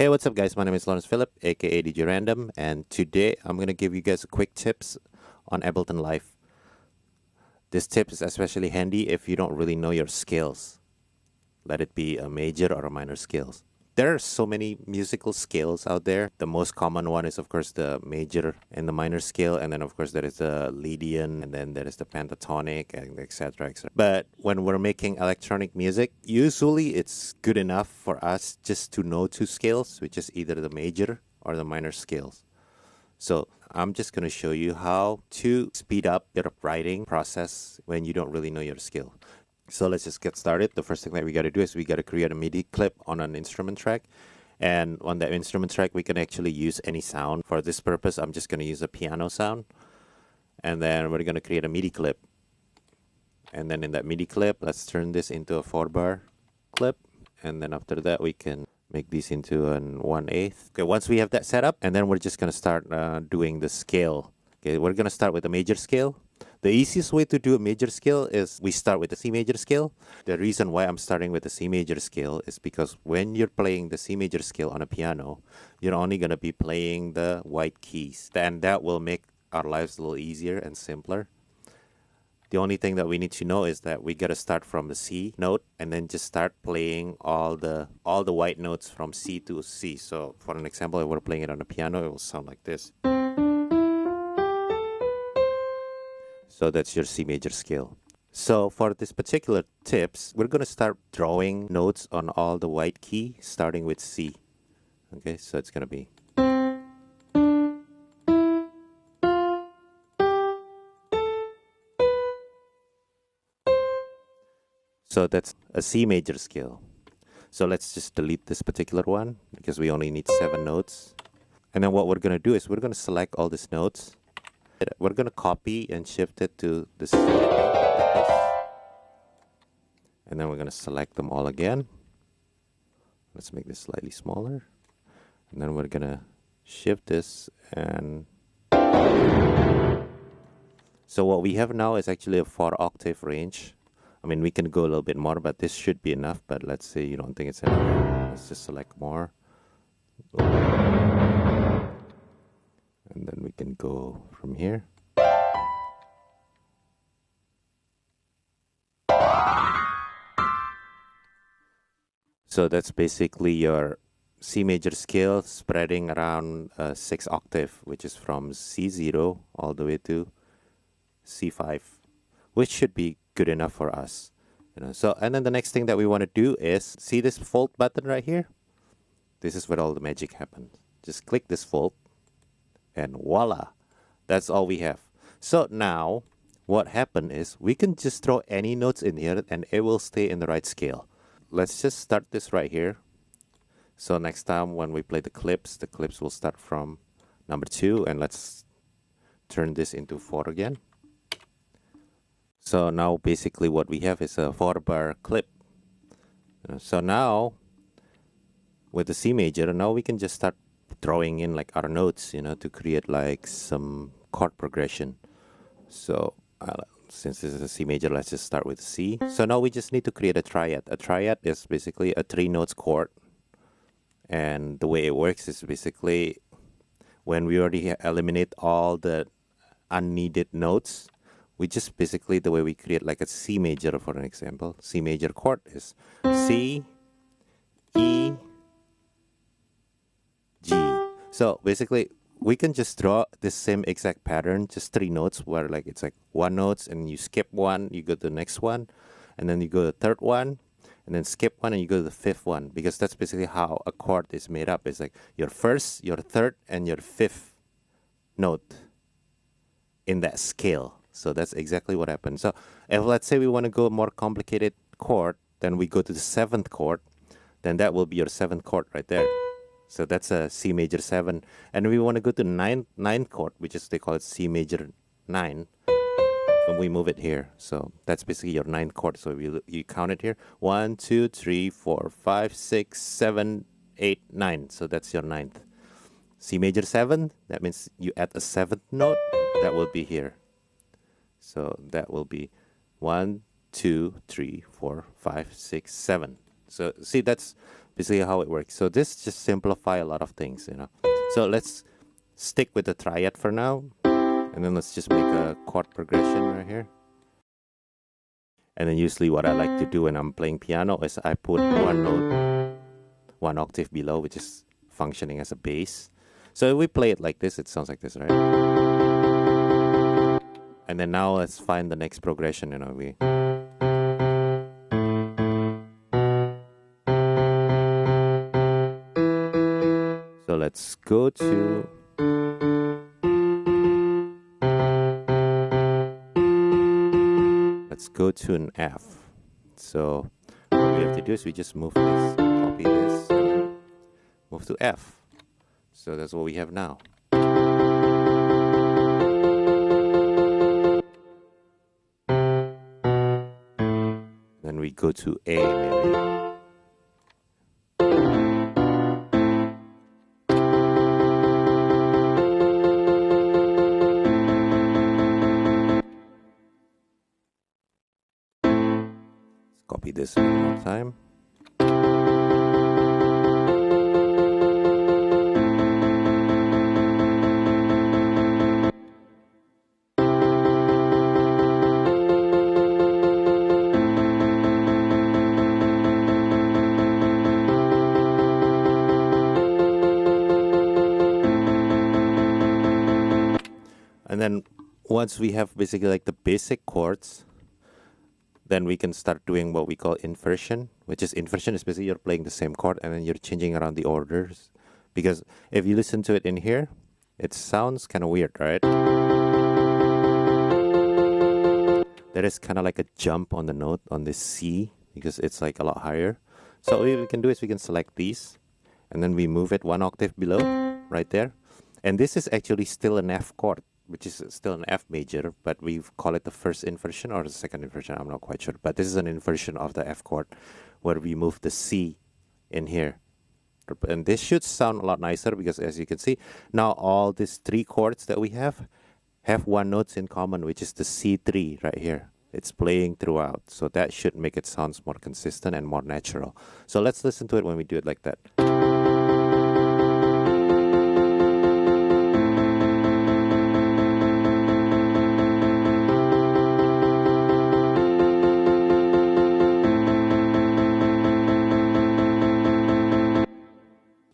Hey, what's up guys? My name is Lawrence Phillip, aka DJ Random, and today I'm going to give you guys a quick tips on Ableton Live. This tip is especially handy if you don't really know your scales. Let it be a major or a minor scales. There are so many musical scales out there. The most common one is of course the major and the minor scale, and then of course there is the Lydian, and then there is the pentatonic, and etc, etc. But when we're making electronic music, usually it's good enough for us just to know two scales, which is either the major or the minor scales. So I'm just going to show you how to speed up your writing process when you don't really know your scale. So let's just get started. The first thing that we got to do is we got to create a MIDI clip on an instrument track. And on that instrument track, we can actually use any sound. For this purpose, I'm just going to use a piano sound. And then we're going to create a MIDI clip. And then in that MIDI clip, let's turn this into a 4-bar clip. And then after that, we can make these into an 1/8. Okay, once we have that set up, and then we're just going to start doing the scale. Okay, we're going to start with a major scale. The easiest way to do a major scale is we start with the C major scale. The reason why I'm starting with the C major scale is because when you're playing the C major scale on a piano, you're only going to be playing the white keys. And that will make our lives a little easier and simpler. The only thing that we need to know is that we got to start from the C note and then just start playing all the white notes from C to C. So for an example, if we're playing it on a piano, it will sound like this. So that's your C major scale. So for this particular tips, we're going to start drawing notes on all the white key, starting with C. Okay, so it's going to be. So that's a C major scale. So let's just delete this particular one because we only need 7 notes. And then what we're going to do is we're going to select all these notes. We're going to copy and shift it to this. And then we're going to select them all again. Let's make this slightly smaller. And then we're going to shift this. And so what we have now is actually a 4-octave range. I mean, we can go a little bit more, but this should be enough. But let's say you don't think it's enough. Let's just select more. And then we can go from here. So that's basically your C major scale spreading around 6 octave, which is from C0 all the way to C5, which should be good enough for us. So, and then the next thing that we want to do is see this fold button right here. This is where all the magic happens. Just click this fold. And voila, that's all we have. So now what happened is we can just throw any notes in here and it will stay in the right scale. Let's just start this right here. So next time when we play the clips will start from number 2, and let's turn this into 4 again. So now basically what we have is a 4-bar clip. So now with the C major, now we can just start throwing in like our notes, to create like some chord progression. So since this is a C major, let's just start with C. So now we just need to create a triad. A triad is basically a 3 notes chord. And the way it works is basically when we already eliminate all the unneeded notes, we just basically, the way we create like a C major, for an example, C major chord is C, E, G. So basically we can just draw the same exact pattern, just 3 notes where like it's like 1 notes and you skip 1, you go to the next one, and then you go to the 3rd one, and then skip 1 and you go to the 5th one, because that's basically how a chord is made up. It's like your 1st, your 3rd, and your 5th note in that scale. So that's exactly what happens. So if let's say we want to go more complicated chord, then we go to the 7th chord, then that will be your 7th chord right there. So that's a C major 7. And we want to go to 9th chord, which is, they call it C major 9. And we move it here. So that's basically your 9th chord. So you count it here. 1, 2, 3, 4, 5, 6, 7, 8, 9. So that's your 9th. C major 7, that means you add a 7th note. That will be here. So that will be 1, 2, 3, 4, 5, 6, 7. So see, that's basically how it works. So this just simplify a lot of things, you know. So let's stick with the triad for now, and then let's just make a chord progression right here. And then usually what I like to do when I'm playing piano is I put one note, one octave below, which is functioning as a bass. So if we play it like this, it sounds like this, right? And then now let's find the next progression, you know. So let's go to an F. So what we have to do is we just move this, copy this, and move to F. So that's what we have now. Then we go to A maybe. Copy this one more time. And then once we have basically like the basic chords, then we can start doing what we call inversion, which is inversion is basically you're playing the same chord and then you're changing around the orders. Because if you listen to it in here, it sounds kind of weird, right? There is kind of like a jump on the note on this C because it's like a lot higher. So what we can do is we can select these and then we move it one octave below, right there. And this is actually still an F chord, which is still an F major, but we call it the first inversion or the second inversion, I'm not quite sure. But this is an inversion of the F chord where we move the C in here. And this should sound a lot nicer because as you can see, now all these three chords that we have one note in common, which is the C3 right here. It's playing throughout. So that should make it sound more consistent and more natural. So let's listen to it when we do it like that.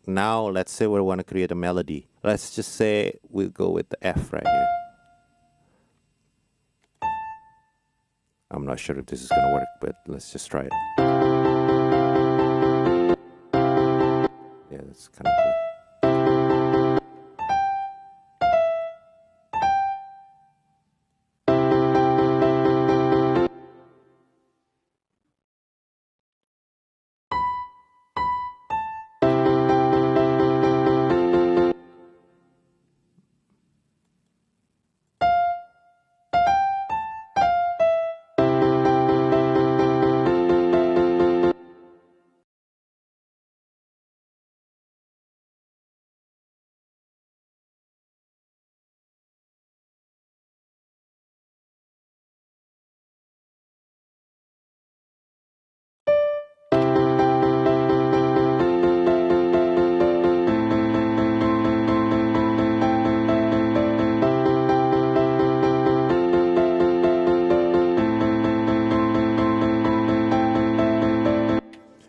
Now, let's say we want to create a melody. Let's just say we'll go with the F right here. I'm not sure if this is going to work, but let's just try it. Yeah, that's kind of cool.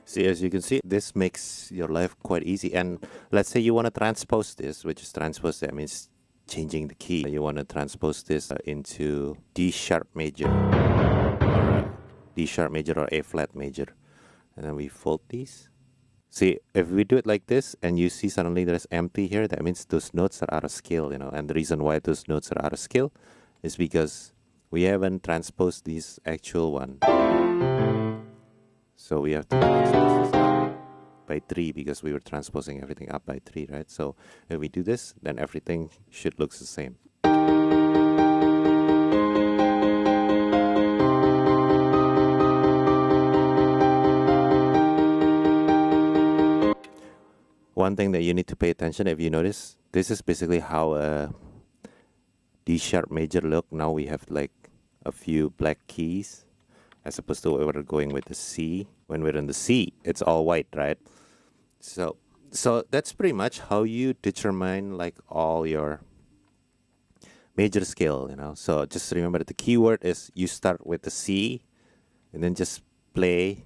See, as you can see, this makes your life quite easy. And let's say you want to transpose this, which is transpose, that means changing the key. You want to transpose this into D sharp major, or D sharp major or A flat major. And then we fold these. See, if we do it like this and you see suddenly there's empty here, that means those notes are out of scale, you know. And the reason why those notes are out of scale is because we haven't transposed these actual one. So we have to transpose this up by 3 because we were transposing everything up by 3, right? So if we do this, then everything should look the same. One thing that you need to pay attention, if you notice, this is basically how a D sharp major look. Now we have like a few black keys, as opposed to when we're going with the C. When we're in the C, it's all white, right? So that's pretty much how you determine like all your major scale, you know. So just remember that the keyword is you start with the C and then just play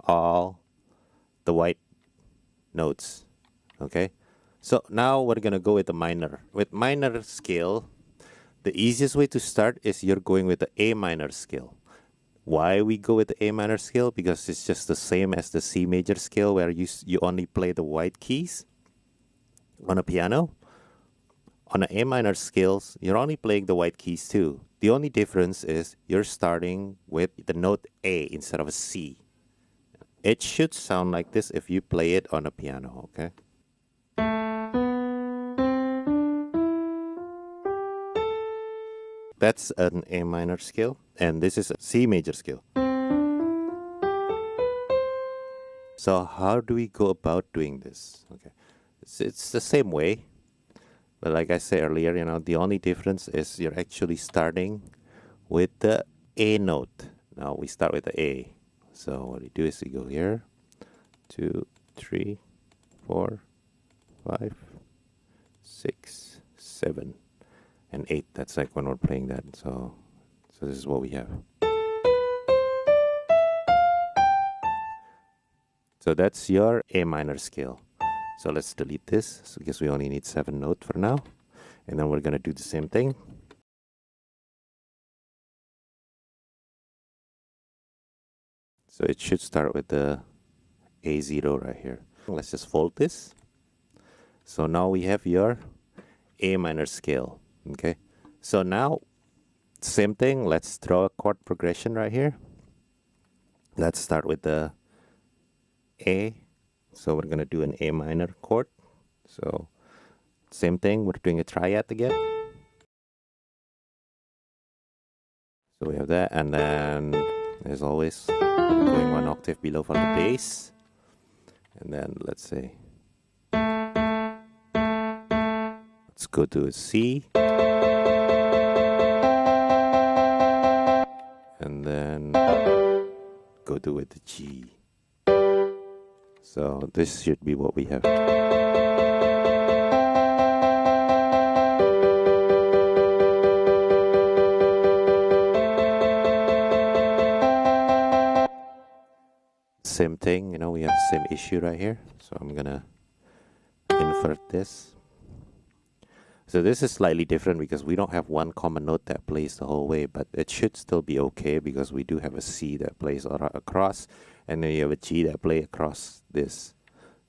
all the white notes. Okay. So now we're gonna go with the minor. With minor scale, the easiest way to start is you're going with the A minor scale. Why we go with the A minor scale? Because it's just the same as the C major scale where you only play the white keys on a piano. On the A minor scales, you're only playing the white keys too. The only difference is you're starting with the note A instead of a C. It should sound like this if you play it on a piano, okay? That's an A minor scale, and this is a C major scale. So how do we go about doing this? Okay, it's the same way, but like I said earlier, you know, the only difference is you're actually starting with the A note. Now we start with the A. So what you do is you go here, 2, 3, 4, 5, 6, 7, and 8. That's like when we're playing that. So this is what we have. So that's your A minor scale. So let's delete this. So I guess we only need 7 notes for now. And then we're going to do the same thing. So it should start with the A0 right here. Let's just fold this. So now we have your A minor scale. Okay. So now, same thing. Let's draw a chord progression right here. Let's start with the A. So we're going to do an A minor chord. So same thing. We're doing a triad again. So we have that. And then, as always, going 1 octave below for the bass. And then let's say, let's go to a C. And then go to with the G. So this should be what we have. Same thing, you know, we have the same issue right here. So I'm gonna invert this. So this is slightly different because we don't have one common note that plays the whole way, but it should still be okay because we do have a C that plays across, and then you have a G that plays across this.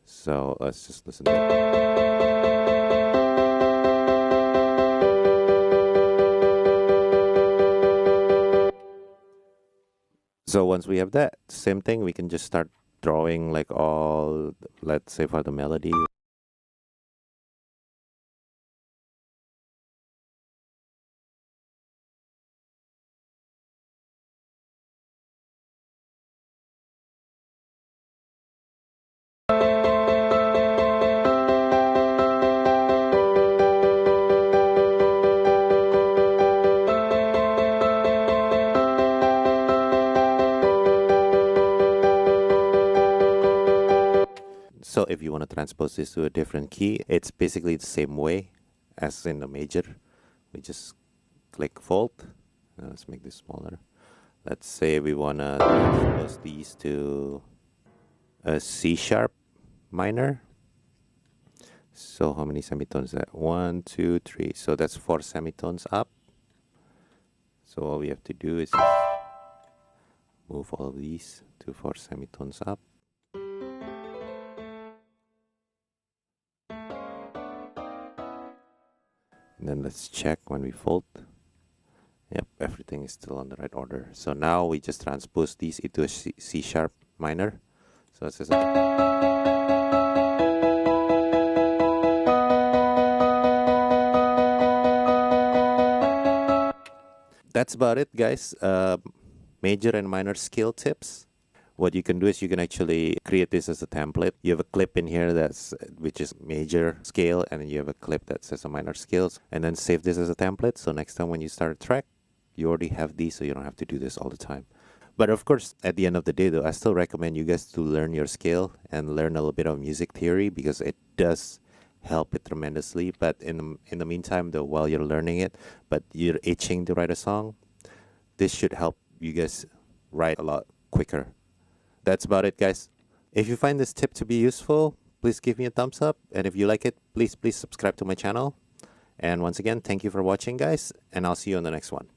So let's just listen to it. So once we have that, same thing, we can just start drawing like all, let's say for the melody. So if you want to transpose this to a different key, it's basically the same way as in the major. We just click fold. Now let's make this smaller. Let's say we want to transpose these to a C sharp minor. So how many semitones is that? 1, 2, 3. So that's 4 semitones up. So all we have to do is just move all of these to 4 semitones up. And then let's check when we fold. Yep, everything is still on the right order. So now we just transpose these into a C sharp minor. So it's just that's about it, guys. Major and minor scale tips. What you can do is you can actually create this as a template. You have a clip in here which is major scale, and then you have a clip that says a minor scales, and then save this as a template. So next time when you start a track, you already have these, so you don't have to do this all the time. But of course, at the end of the day, though, I still recommend you guys to learn your scale and learn a little bit of music theory because it does help it tremendously. But in the meantime, though, while you're learning it, but you're itching to write a song, this should help you guys write a lot quicker. That's about it, guys. If you find this tip to be useful, please give me a thumbs up. And if you like it, please subscribe to my channel. And once again, thank you for watching, guys. And I'll see you on the next one.